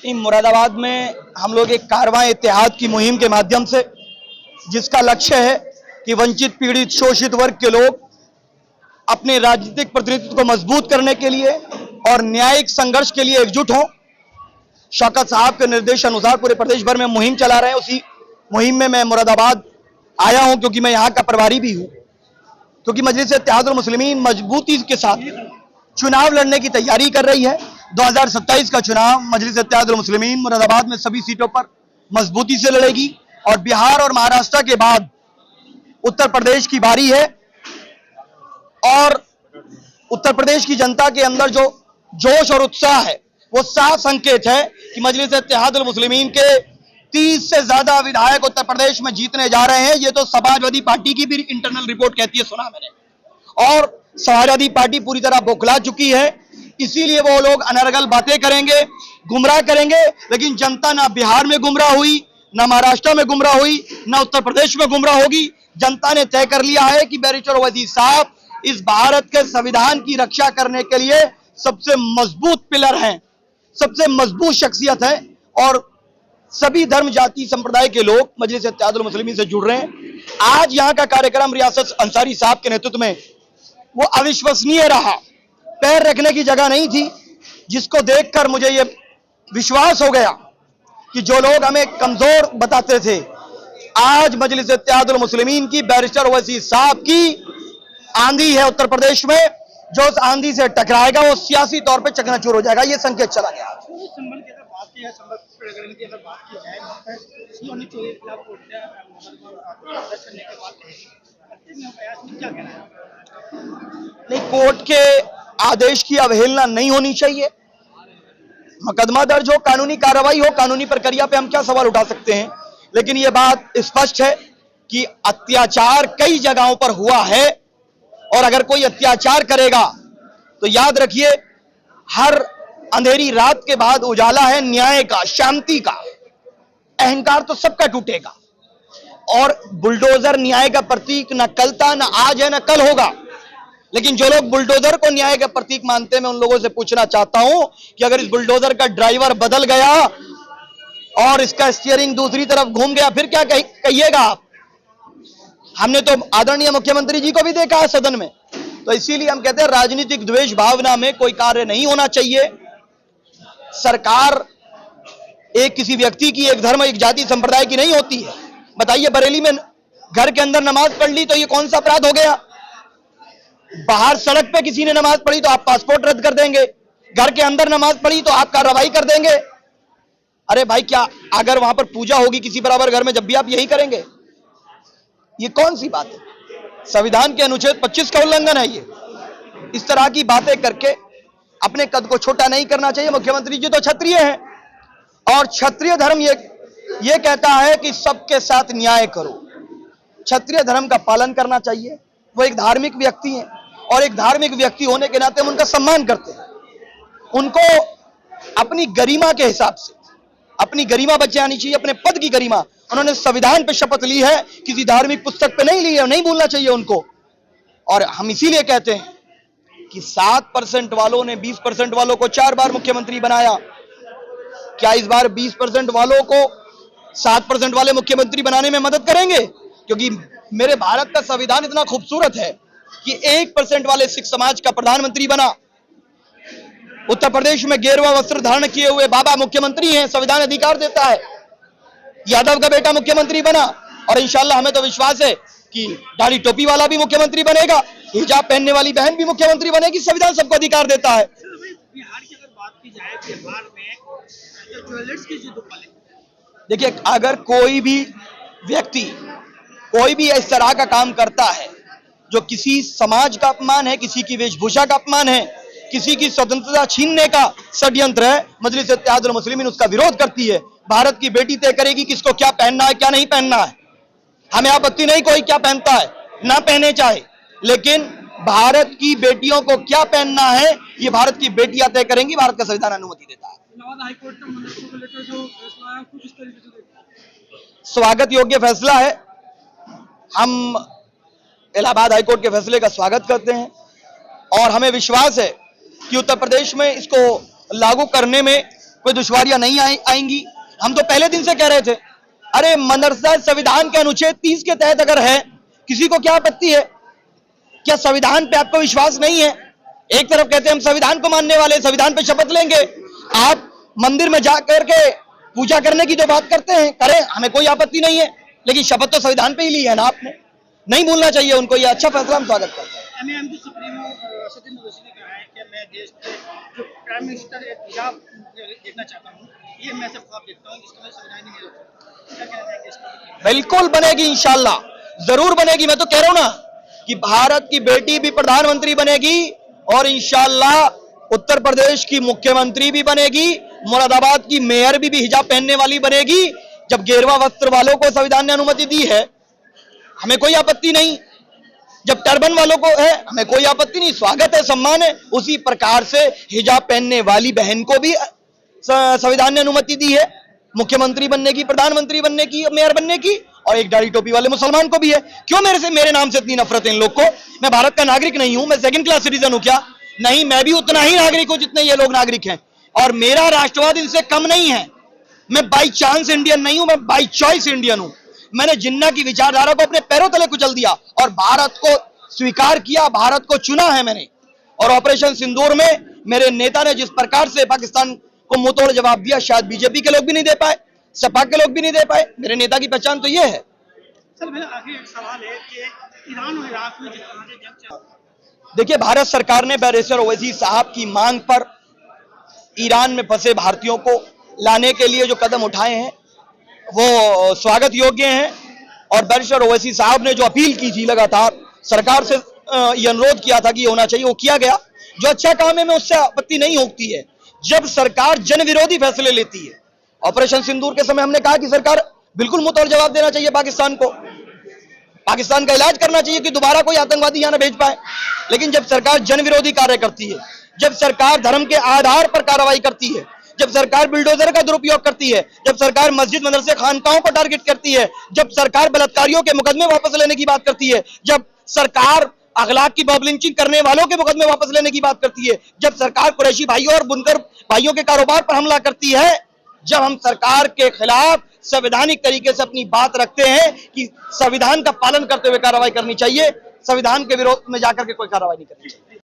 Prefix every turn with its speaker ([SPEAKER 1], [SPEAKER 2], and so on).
[SPEAKER 1] मुरादाबाद में हम लोग एक कारवां इत्तेहाद की मुहिम के माध्यम से, जिसका लक्ष्य है कि वंचित, पीड़ित, शोषित वर्ग के लोग अपने राजनीतिक प्रतिनिधित्व को मजबूत करने के लिए और न्यायिक संघर्ष के लिए एकजुट हों। शौकत साहब के निर्देश अनुसार पूरे प्रदेश भर में मुहिम चला रहे हैं। उसी मुहिम में मैं मुरादाबाद आया हूं, क्योंकि मैं यहां का प्रभारी भी हूं, क्योंकि मजलिस इत्तेहादुल मुस्लिमीन मजबूती के साथ चुनाव लड़ने की तैयारी कर रही है। 2027 का चुनाव मजलिस इत्तेहादुल मुस्लिमीन मुरादाबाद में सभी सीटों पर मजबूती से लड़ेगी और बिहार और महाराष्ट्र के बाद उत्तर प्रदेश की बारी है। और उत्तर प्रदेश की जनता के अंदर जो जोश और उत्साह है, वो साफ संकेत है कि मजलिस इत्तेहादुल मुस्लिमीन के 30 से ज्यादा विधायक उत्तर प्रदेश में जीतने जा रहे हैं। ये तो समाजवादी पार्टी की भी इंटरनल रिपोर्ट कहती है, सुना मैंने। और समाजवादी पार्टी पूरी तरह बौखला चुकी है, इसीलिए वो लोग अनर्गल बातें करेंगे, गुमराह करेंगे। लेकिन जनता ना बिहार में गुमराह हुई, ना महाराष्ट्र में गुमराह हुई, ना उत्तर प्रदेश में गुमराह होगी। जनता ने तय कर लिया है कि बैरिस्टर ओवैसी साहब इस भारत के संविधान की रक्षा करने के लिए सबसे मजबूत पिलर हैं, सबसे मजबूत शख्सियत है। और सभी धर्म, जाति, संप्रदाय के लोग मजलिस इत्तेहादुल मुस्लिमीन से जुड़ रहे हैं। आज यहाँ का कार्यक्रम रियासत अंसारी साहब के नेतृत्व में वो अविश्वसनीय रहा, पैर रखने की जगह नहीं थी, जिसको देखकर मुझे ये विश्वास हो गया कि जो लोग हमें कमजोर बताते थे, आज मजलिस इत्तेहादुल मुस्लिमीन की, बैरिस्टर ओवैसी साहब की आंधी है उत्तर प्रदेश में। जो उस आंधी से टकराएगा वो सियासी तौर पे चकनाचूर हो जाएगा। ये संकेत चला गया। नहीं, कोर्ट के आदेश की अवहेलना नहीं होनी चाहिए। मुकदमा दर्ज हो, कानूनी कार्रवाई हो, कानूनी प्रक्रिया पे हम क्या सवाल उठा सकते हैं। लेकिन यह बात स्पष्ट है कि अत्याचार कई जगहों पर हुआ है, और अगर कोई अत्याचार करेगा तो याद रखिए, हर अंधेरी रात के बाद उजाला है न्याय का, शांति का। अहंकार तो सबका टूटेगा। और बुलडोजर न्याय का प्रतीक न कल था, न आज है, न कल होगा। लेकिन जो लोग बुलडोजर को न्याय का प्रतीक मानते हैं, मैं उन लोगों से पूछना चाहता हूं कि अगर इस बुलडोजर का ड्राइवर बदल गया और इसका स्टीयरिंग दूसरी तरफ घूम गया, फिर क्या कहिएगा आप? हमने तो आदरणीय मुख्यमंत्री जी को भी देखा है सदन में। तो इसीलिए हम कहते हैं, राजनीतिक द्वेष भावना में कोई कार्य नहीं होना चाहिए। सरकार एक किसी व्यक्ति की, एक धर्म, एक जाति, संप्रदाय की नहीं होती है। बताइए, बरेली में घर के अंदर नमाज पढ़ ली तो ये कौन सा अपराध हो गया? बाहर सड़क पे किसी ने नमाज पढ़ी तो आप पासपोर्ट रद्द कर देंगे, घर के अंदर नमाज पढ़ी तो आप कार्रवाई कर देंगे। अरे भाई, क्या अगर वहां पर पूजा होगी किसी बराबर घर में, जब भी आप यही करेंगे? ये कौन सी बात है? संविधान के अनुच्छेद 25 का उल्लंघन है ये। इस तरह की बातें करके अपने कद को छोटा नहीं करना चाहिए। मुख्यमंत्री जी तो क्षत्रिय हैं, और क्षत्रिय धर्म ये कहता है कि सबके साथ न्याय करो। क्षत्रिय धर्म का पालन करना चाहिए। वो एक धार्मिक व्यक्ति हैं, और एक धार्मिक व्यक्ति होने के नाते हम उनका सम्मान करते हैं। उनको अपनी गरिमा के हिसाब से अपनी गरिमा बचानी आनी चाहिए, अपने पद की गरिमा। उन्होंने संविधान पे शपथ ली है, किसी धार्मिक पुस्तक पे नहीं ली है, नहीं भूलना चाहिए उनको। और हम इसीलिए कहते हैं कि 7% वालों ने 20% वालों को 4 बार मुख्यमंत्री बनाया। क्या इस बार 20% वालों को 7% वाले मुख्यमंत्री बनाने में मदद करेंगे? क्योंकि मेरे भारत का संविधान इतना खूबसूरत है कि 1% वाले सिख समाज का प्रधानमंत्री बना। उत्तर प्रदेश में गेरुआ वस्त्र धारण किए हुए बाबा मुख्यमंत्री हैं, संविधान अधिकार देता है। यादव का बेटा मुख्यमंत्री बना, और इंशाल्लाह हमें तो विश्वास है कि दाढ़ी टोपी वाला भी मुख्यमंत्री बनेगा, हिजाब पहनने वाली बहन भी मुख्यमंत्री बनेगी। संविधान सबको अधिकार देता है।
[SPEAKER 2] बिहार की अगर बात की जाए, बिहार में ज्वेलर्स की जो दुकानें,
[SPEAKER 1] देखिए, अगर कोई भी व्यक्ति कोई भी इस तरह का काम करता है जो किसी समाज का अपमान है, किसी की वेशभूषा का अपमान है, किसी की स्वतंत्रता छीनने का षड्यंत्र है, मजलिस इत्तेहादुल मुस्लिमीन उसका विरोध करती है। भारत की बेटी तय करेगी किसको क्या पहनना है, क्या नहीं पहनना है। हमें आपत्ति नहीं कोई क्या पहनता है, ना पहने चाहे, लेकिन भारत की बेटियों को क्या पहनना है ये भारत की बेटियां तय करेंगी। भारत का संविधान अनुमति देता है। स्वागत योग्य फैसला है। हम इलाहाबाद हाईकोर्ट के फैसले का स्वागत करते हैं और हमें विश्वास है कि उत्तर प्रदेश में इसको लागू करने में कोई दुश्वारियां नहीं आएंगी। हम तो पहले दिन से कह रहे थे, अरे मदरसा संविधान के अनुच्छेद 30 के तहत अगर है, किसी को क्या आपत्ति है? क्या संविधान पे आपको विश्वास नहीं है? एक तरफ कहते हैं हम संविधान को मानने वाले, संविधान पे शपथ लेंगे, आप मंदिर में जाकर के पूजा करने की जो बात करते हैं, करें, हमें कोई आपत्ति नहीं है, लेकिन शपथ तो संविधान पे ही ली है ना आपने। नहीं भूलना चाहिए उनको, ये अच्छा फैसला हम स्वागत करते हैं।
[SPEAKER 2] एमएएम के सुप्रीमो असदुद्दीन ओवैसी ने कहा है कि मैं देश के जो प्राइम मिनिस्टर एक हिजाब देखना चाहता हूँ, ये मैं सब ख्वाब देखता हूँ, जिसका संविधान नहीं मिला। क्या कहना चाहेंगे इसको?
[SPEAKER 1] बिल्कुल बनेगी, इंशाल्लाह जरूर बनेगी। मैं तो कह रहा हूं ना कि भारत की बेटी भी प्रधानमंत्री बनेगी और इंशाल्लाह उत्तर प्रदेश की मुख्यमंत्री भी बनेगी, मुरादाबाद की मेयर भी हिजाब पहनने वाली बनेगी। जब गेरुआ वस्त्र वालों को संविधान ने अनुमति दी है, हमें कोई आपत्ति नहीं। जब टर्बन वालों को है, हमें कोई आपत्ति नहीं, स्वागत है, सम्मान है। उसी प्रकार से हिजाब पहनने वाली बहन को भी संविधान ने अनुमति दी है, मुख्यमंत्री बनने की, प्रधानमंत्री बनने की, मेयर बनने की, और एक दाढ़ी टोपी वाले मुसलमान को भी है। क्यों मेरे नाम से इतनी नफरत है इन लोग को? मैं भारत का नागरिक नहीं हूं? मैं सेकंड क्लास सिटीजन हूं क्या? नहीं, मैं भी उतना ही नागरिक हूं जितने ये लोग नागरिक हैं, और मेरा राष्ट्रवाद इनसे कम नहीं है। मैं बाई चांस इंडियन नहीं हूं, मैं बाई चॉइस इंडियन हूं। मैंने जिन्ना की विचारधारा को अपने पैरों तले कुचल दिया और भारत को स्वीकार किया, भारत को चुना है मैंने। और ऑपरेशन सिंदूर में मेरे नेता ने जिस प्रकार से पाकिस्तान को मुंहतोड़ जवाब दिया, शायद बीजेपी के लोग भी नहीं दे पाए, सपा के लोग भी नहीं दे पाए। मेरे नेता की पहचान तो ये है।
[SPEAKER 2] सर, मेरा आखिरी एक सवाल है कि ईरान और इराक में जिस तरह से जंग चल रहा है,
[SPEAKER 1] देखिए, भारत सरकार ने बैरिस्टर ओवैसी साहब की मांग पर ईरान में फंसे भारतीयों को लाने के लिए जो कदम उठाए हैं वो स्वागत योग्य हैं। और बैरिस्टर ओवैसी साहब ने जो अपील की थी, लगातार सरकार से ये अनुरोध किया था कि ये होना चाहिए, वो किया गया। जो अच्छा काम है, मैं उससे आपत्ति नहीं होती है जब सरकार जन विरोधी फैसले लेती है। ऑपरेशन सिंदूर के समय हमने कहा कि सरकार बिल्कुल मुंहतोड़ जवाब देना चाहिए पाकिस्तान को, पाकिस्तान का इलाज करना चाहिए कि दोबारा कोई आतंकवादी यहां न भेज पाए। लेकिन जब सरकार जन विरोधी कार्य करती है, जब सरकार धर्म के आधार पर कार्रवाई करती है, जब सरकार बुलडोजर का दुरुपयोग करती है, जब सरकार मस्जिद मदरसे खानकाहों को टारगेट करती है, जब सरकार बलात्कारियों के मुकदमे वापस लेने की बात करती है, जब सरकार अखलाक की बॉब लिंचिंग करने वालों के मुकदमे वापस लेने की बात करती है, जब सरकार कुरैशी भाइयों और बुनकर भाइयों के कारोबार पर हमला करती है, जब हम सरकार के खिलाफ संवैधानिक तरीके से अपनी बात रखते हैं कि संविधान का पालन करते हुए कार्रवाई करनी चाहिए, संविधान के विरोध में जाकर के कोई कार्रवाई नहीं करनी चाहिए।